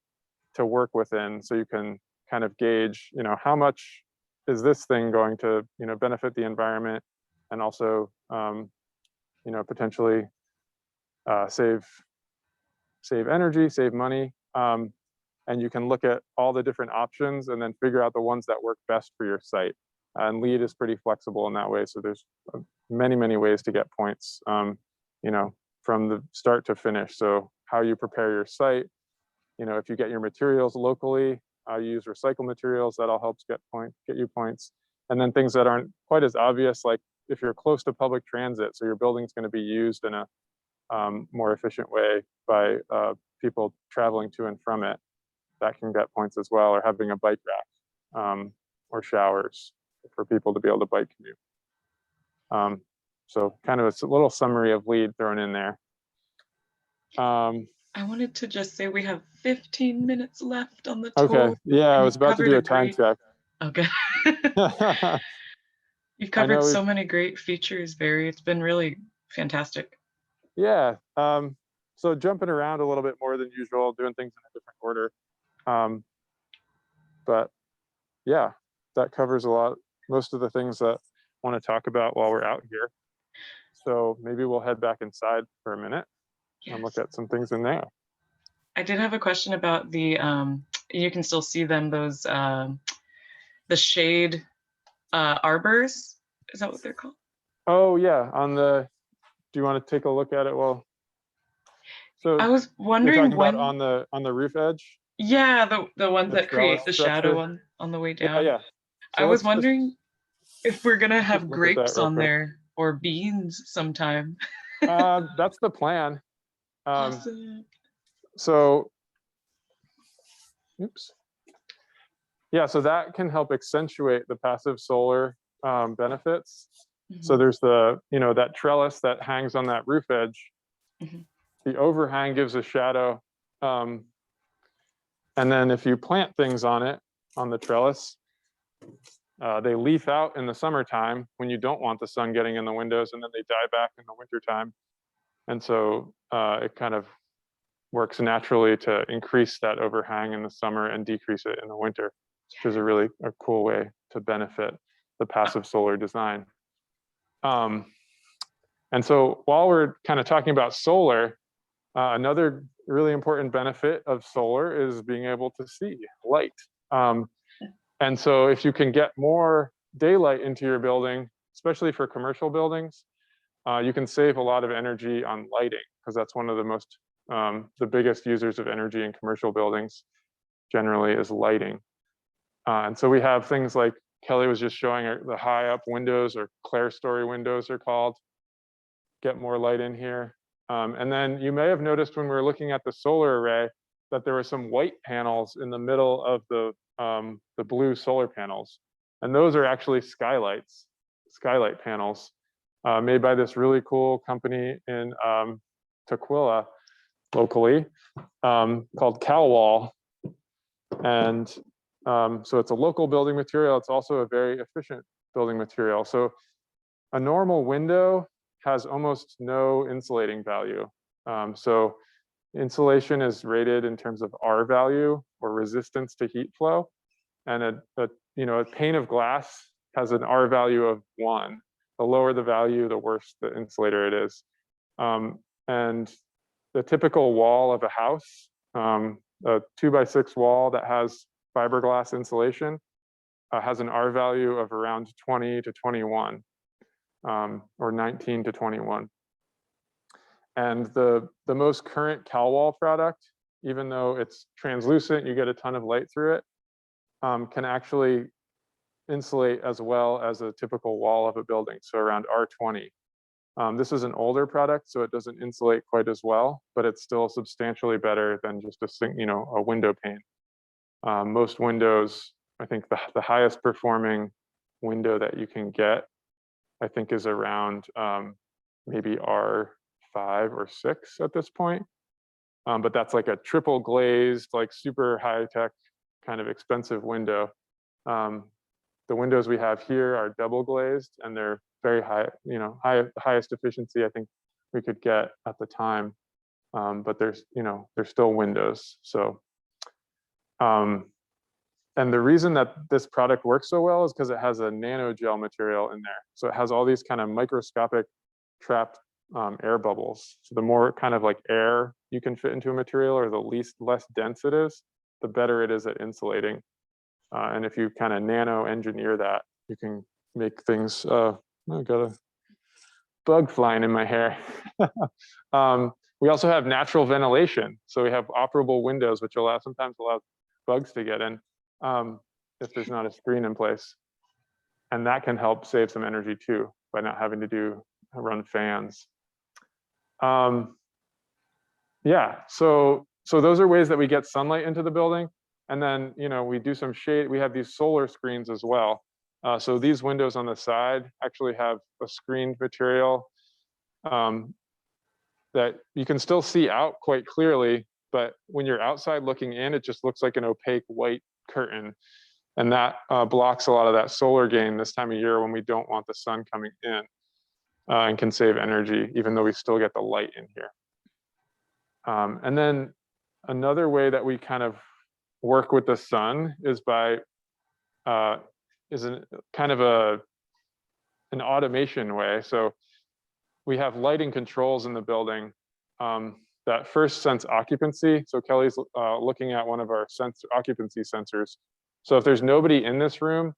Speaker 2: to work within, so you can kind of gauge, how much is this thing going to, benefit the environment, and also, potentially save energy, save money. And you can look at all the different options and then figure out the ones that work best for your site. And LEED is pretty flexible in that way. So there's many, many ways to get points, from the start to finish. So how you prepare your site, if you get your materials locally, you use recycled materials, that'll help get you points. And then things that aren't quite as obvious, like if you're close to public transit, so your building's going to be used in a more efficient way by people traveling to and from it, that can get points as well, or having a bike rack or showers for people to be able to bike commute. So kind of a little summary of LEED thrown in there.
Speaker 1: I wanted to just say we have 15 minutes left on the tour.
Speaker 2: Okay, yeah, I was about to do a time check.
Speaker 1: Okay. You've covered so many great features, Barry. It's been really fantastic.
Speaker 2: Yeah, so jumping around a little bit more than usual, doing things in a different order. But yeah, that covers most of the things that I want to talk about while we're out here. So maybe we'll head back inside for a minute and look at some things in there.
Speaker 1: I did have a question about the, you can still see them, those, the shade arbors. Is that what they're called?
Speaker 2: Oh yeah, do you want to take a look at it? Well, so
Speaker 1: I was wondering,
Speaker 2: you're talking about on the roof edge?
Speaker 1: Yeah, the ones that create the shadow on the way down.
Speaker 2: Yeah.
Speaker 1: So I was wondering if we're gonna have grapes on there or beans sometime.
Speaker 2: That's the plan.
Speaker 1: Awesome.
Speaker 2: So, oops. Yeah, so that can help accentuate the passive solar benefits. So there's that trellis that hangs on that roof edge. The overhang gives a shadow. And then if you plant things on it, on the trellis, they leaf out in the summertime when you don't want the sun getting in the windows, and then they die back in the wintertime. And so it kind of works naturally to increase that overhang in the summer and decrease it in the winter, which is a cool way to benefit the passive solar design. And so while we're kind of talking about solar, another really important benefit of solar is being able to see light. And so if you can get more daylight into your building, especially for commercial buildings, you can save a lot of energy on lighting, because that's one of the biggest users of energy in commercial buildings generally is lighting. And so we have things like Kelly was just showing, the high up windows, or clerestory windows are called, get more light in here. And then you may have noticed when we were looking at the solar array that there were some white panels in the middle of the blue solar panels. And those are actually skylight panels made by this really cool company in Tukwila locally called Calwall. And so it's a local building material. It's also a very efficient building material. So a normal window has almost no insulating value. So insulation is rated in terms of R value, or resistance to heat flow. And a pane of glass has an R value of 1. The lower the value, the worse the insulator it is. And the typical wall of a house, a 2x6 wall that has fiberglass insulation, has an R value of around 20 to 21, or 19 to 21. And the most current CalWall product, even though it's translucent, you get a ton of light through it, can actually insulate as well as a typical wall of a building, so around R20. This is an older product, so it doesn't insulate quite as well, but it's still substantially better than just a window pane. Most windows, I think the highest performing window that you can get, I think, is around maybe R5 or 6 at this point. But that's like a triple glazed, like super high tech kind of expensive window. The windows we have here are double glazed, and they're very high, highest efficiency I think we could get at the time. But they're still windows. So, and the reason that this product works so well is because it has a nanogel material in there. So it has all these kind of microscopic trapped air bubbles. So the more kind of like air you can fit into a material, or the less dense it is, the better it is at insulating. And if you kind of nano engineer that, you can make things, I got a bug flying in my hair. We also have natural ventilation. So we have operable windows, which sometimes allow bugs to get in if there's not a screen in place. And that can help save some energy too, by not having to run fans. Yeah, so those are ways that we get sunlight into the building. And then, we do some shade. We have these solar screens as well. So these windows on the side actually have a screened material that you can still see out quite clearly, but when you're outside looking in, it just looks like an opaque white curtain. And that blocks a lot of that solar gain this time of year when we don't want the sun coming in, and can save energy, even though we still get the light in here. And then another way that we kind of work with the sun is by kind of an automation way. So we have lighting controls in the building that first sense occupancy. So Kelly's looking at one of our occupancy sensors. So if there's nobody in this room,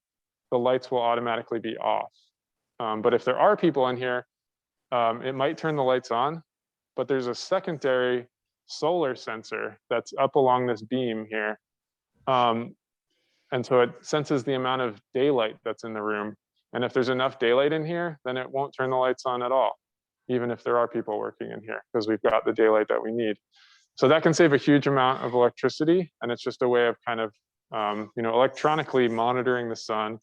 Speaker 2: the lights will automatically be off. But if there are people in here, it might turn the lights on. But there's a secondary solar sensor that's up along this beam here. And so it senses the amount of daylight that's in the room. And if there's enough daylight in here, then it won't turn the lights on at all, even if there are people working in here, because we've got the daylight that we need. So that can save a huge amount of electricity. And it's just a way of kind of, electronically monitoring the sun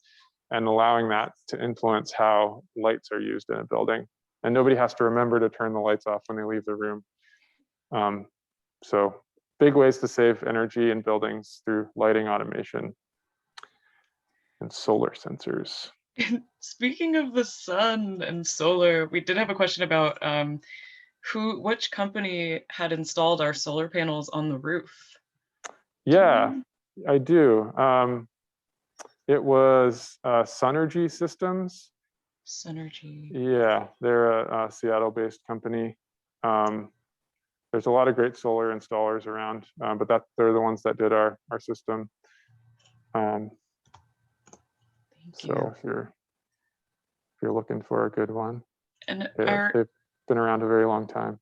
Speaker 2: and allowing that to influence how lights are used in a building. And nobody has to remember to turn the lights off when they leave the room. So big ways to save energy in buildings through lighting automation and solar sensors.
Speaker 1: Speaking of the sun and solar, we did have a question about which company had installed our solar panels on the roof.
Speaker 2: Yeah, I do. It was Sunergy Systems.
Speaker 1: Sunergy.
Speaker 2: Yeah, they're a Seattle-based company. There's a lot of great solar installers around, but they're the ones that did our system. So if you're looking for a good one,
Speaker 1: and
Speaker 2: they've been around a very long time.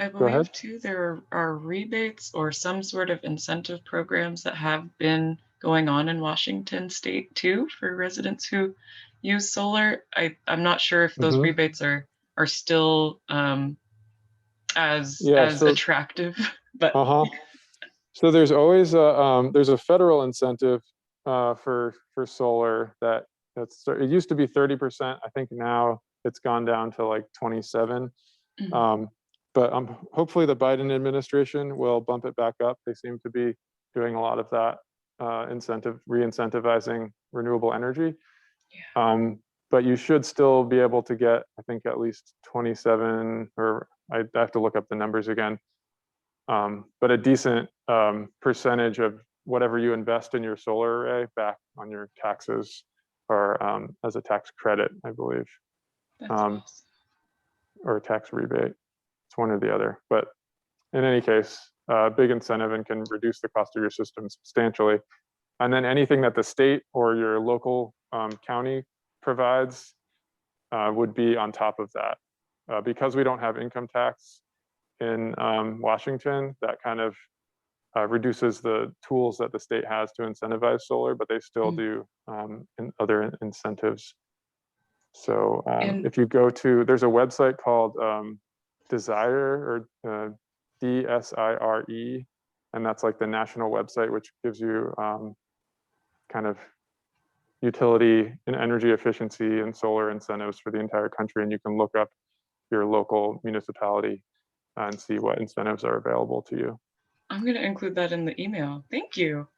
Speaker 1: I believe too there are rebates or some sort of incentive programs that have been going on in Washington State too for residents who use solar. I'm not sure if those rebates are still as attractive, but
Speaker 2: So there's always there's a federal incentive for solar it used to be 30%. I think now it's gone down to like 27. But hopefully the Biden administration will bump it back up. They seem to be doing a lot of that re-incentivizing renewable energy. Yeah. But you should still be able to get, I think, at least 27, or I have to look up the numbers again. but a decent percentage of whatever you invest in your solar array back on your taxes or as a tax credit, I believe,
Speaker 1: That's awesome.
Speaker 2: or a tax rebate. It's one or the other. But in any case, big incentive and can reduce the cost of your system substantially. And then anything that the state or your local county provides would be on top of that. Because we don't have income tax in Washington, that kind of reduces the tools that the state has to incentivize solar, but they still do in other incentives. So if you go to, there's a website called Desire or DSIRE, and that's like the national website, which gives you kind of utility and energy efficiency and solar incentives for the entire country. And you can look up your local municipality and see what incentives are available to you.
Speaker 1: I'm going to include that in the email. Thank you.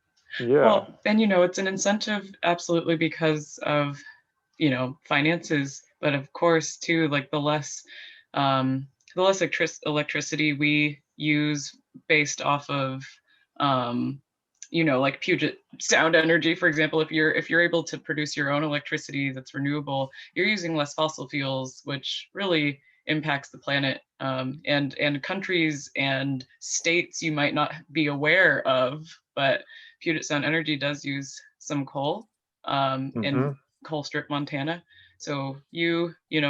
Speaker 2: Yeah.
Speaker 1: Well, and it's an incentive absolutely because of, finances, but of course too, like the less electricity we use based off of, like Puget Sound energy, for example, if you're able to produce your own electricity that's renewable, you're using less fossil fuels, which really impacts the planet, and countries and states you might not be aware of, but Puget Sound Energy does use some coal in Colstrip, Montana. So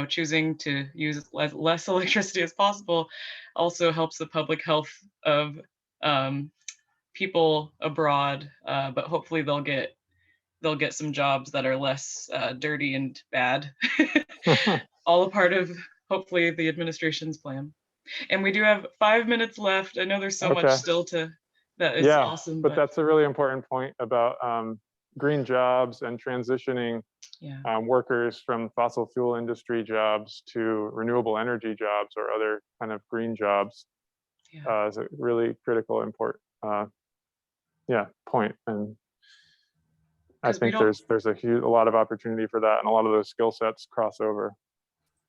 Speaker 1: choosing to use less electricity as possible also helps the public health of people abroad, but hopefully they'll get some jobs that are less dirty and bad. All a part of hopefully the administration's plan. And we do have 5 minutes left. I know there's so much still that is awesome.
Speaker 2: But that's a really important point about green jobs and transitioning workers from fossil fuel industry jobs to renewable energy jobs or other kind of green jobs is a really critical, important point. And I think there's a lot of opportunity for that, and a lot of those skill sets cross over.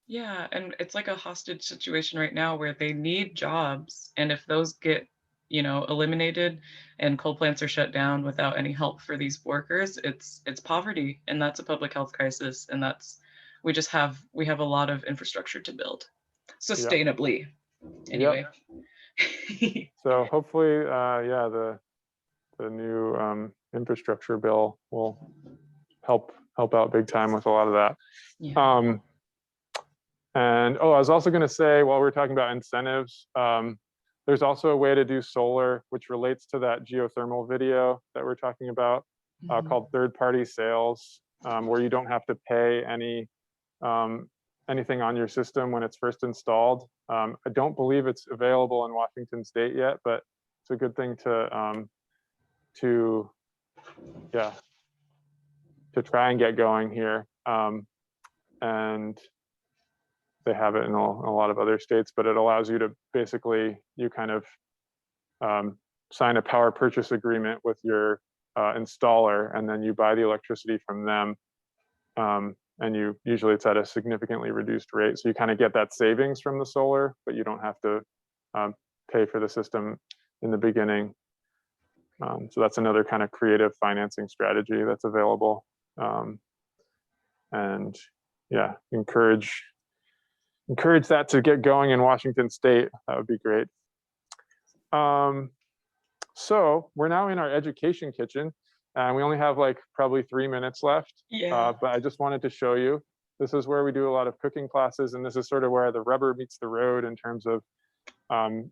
Speaker 1: Yeah, and it's like a hostage situation right now where they need jobs, and if those get eliminated and coal plants are shut down without any help for these workers, it's poverty, and that's a public health crisis, and we have a lot of infrastructure to build sustainably. Anyway.
Speaker 2: So hopefully the new infrastructure bill will help out big time with a lot of that. And I was also going to say, while we're talking about incentives, there's also a way to do solar, which relates to that geothermal video that we're talking about, called third-party sales, where you don't have to pay anything on your system when it's first installed. I don't believe it's available in Washington State yet, but it's a good thing to try and get going here. And they have it in a lot of other states, but it allows you to basically, you kind of sign a power purchase agreement with your installer, and then you buy the electricity from them. And usually it's at a significantly reduced rate. So you kind of get that savings from the solar, but you don't have to pay for the system in the beginning. So that's another kind of creative financing strategy that's available. And encourage that to get going in Washington State. That would be great. So we're now in our education kitchen, and we only have like probably 3 minutes left. But I just wanted to show you, this is where we do a lot of cooking classes, and this is sort of where the rubber meets the road in terms of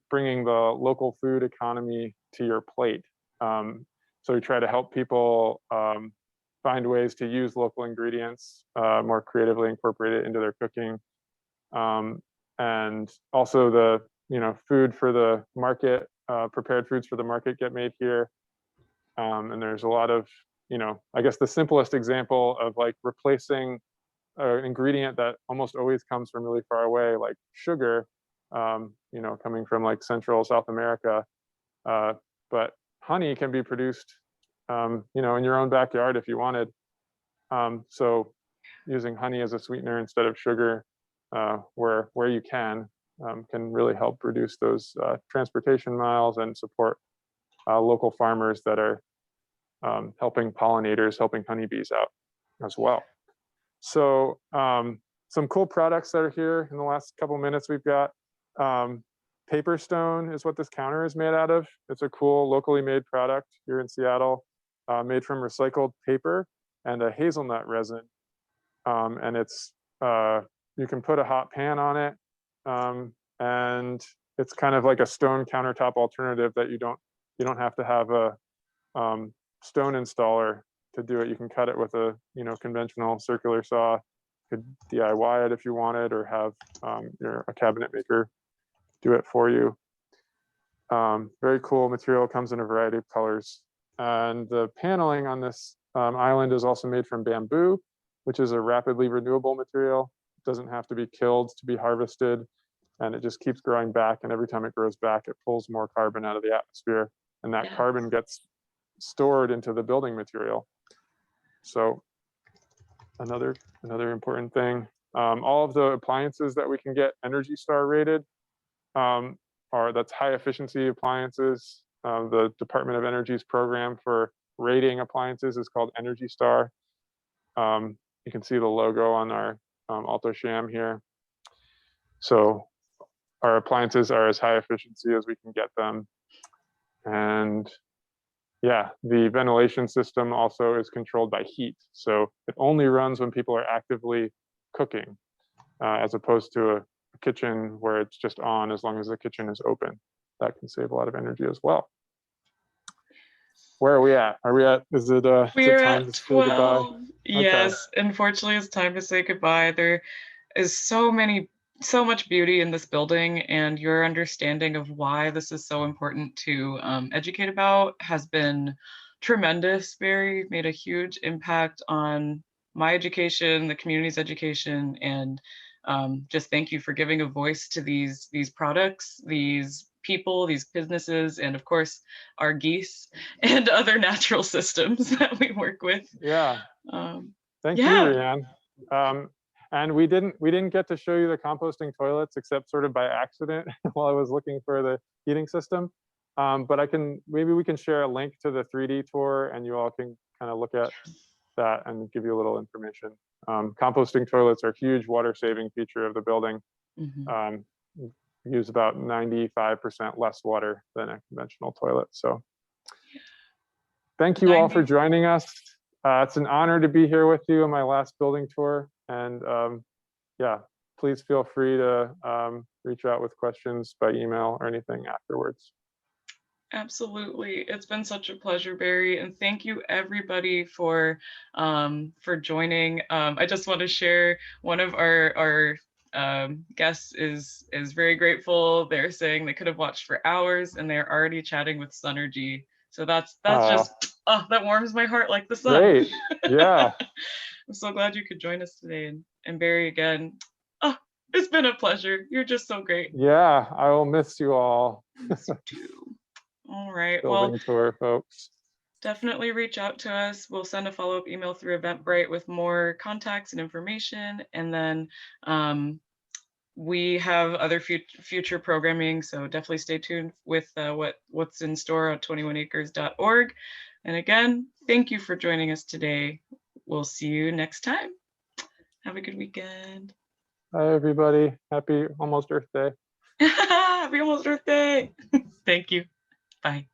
Speaker 2: bringing the local food economy to your plate. So we try to help people find ways to use local ingredients, more creatively incorporate it into their cooking. And also the food for the market, prepared foods for the market get made here. And there's a lot of, I guess the simplest example of like replacing an ingredient that almost always comes from really far away, like sugar, coming from like Central South America. But honey can be produced, in your own backyard if you wanted. So using honey as a sweetener instead of sugar, where you can, can really help reduce those transportation miles and support local farmers that are helping pollinators, helping honeybees out as well. So some cool products that are here in the last couple minutes we've got. Paper stone is what this counter is made out of. It's a cool locally made product here in Seattle, made from recycled paper and a hazelnut resin. And it's you can put a hot pan on it, and it's kind of like a stone countertop alternative that you don't have to have a stone installer to do it. You can cut it with a conventional circular saw. You could DIY it if you wanted, or have a cabinet maker do it for you. Very cool material, comes in a variety of colors. And the paneling on this island is also made from bamboo, which is a rapidly renewable material. It doesn't have to be killed to be harvested, and it just keeps growing back. And every time it grows back, it pulls more carbon out of the atmosphere, and that carbon gets stored into the building material. So another important thing. All of the appliances that we can get Energy Star rated that's high efficiency appliances. The Department of Energy's program for rating appliances is called Energy Star. You can see the logo on our Alto Sham here. So our appliances are as high efficiency as we can get them. And yeah, the ventilation system also is controlled by heat. So it only runs when people are actively cooking, as opposed to a kitchen where it's just on as long as the kitchen is open. That can save a lot of energy as well. Where are we at? Is it
Speaker 1: We're
Speaker 2: time
Speaker 1: at
Speaker 2: to say goodbye?
Speaker 1: 12. Yes, unfortunately, it's time to say goodbye. There is so much beauty in this building, and your understanding of why this is so important to educate about has been tremendous. Barry made a huge impact on my education, the community's education, and just thank you for giving a voice to these products, these people, these businesses, and of course our geese and other natural systems that we work with.
Speaker 2: Yeah. Thank you,
Speaker 1: Yeah.
Speaker 2: Rianne. And we didn't get to show you the composting toilets except sort of by accident while I was looking for the heating system. But maybe we can share a link to the 3D tour, and you all can kind of look at that and give you a little information. Composting toilets are a huge water saving feature of the building. Use about 95% less water than a conventional toilet. So thank you all for joining us. It's an honor to be here with you on my last building tour. And yeah, please feel free to reach out with questions by email or anything afterwards.
Speaker 1: Absolutely. It's been such a pleasure, Barry, and thank you everybody for joining. I just want to share one of our guests is very grateful. They're saying they could have watched for hours, and they're already chatting with Sunergy. So that's just that warms my heart like the sun.
Speaker 2: Great. Yeah.
Speaker 1: I'm so glad you could join us today. And Barry, again, it's been a pleasure. You're just so great.
Speaker 2: Yeah, I will miss you all.
Speaker 1: Miss you too. All right.
Speaker 2: Building tour, folks.
Speaker 1: Definitely reach out to us. We'll send a follow-up email through Eventbrite with more contacts and information. And then we have other future programming, so definitely stay tuned with what's in store at 21acres.org. And again, thank you for joining us today. We'll see you next time. Have a good weekend.
Speaker 2: Bye, everybody. Happy almost Earth Day.
Speaker 1: Happy almost Earth Day. Thank you. Bye.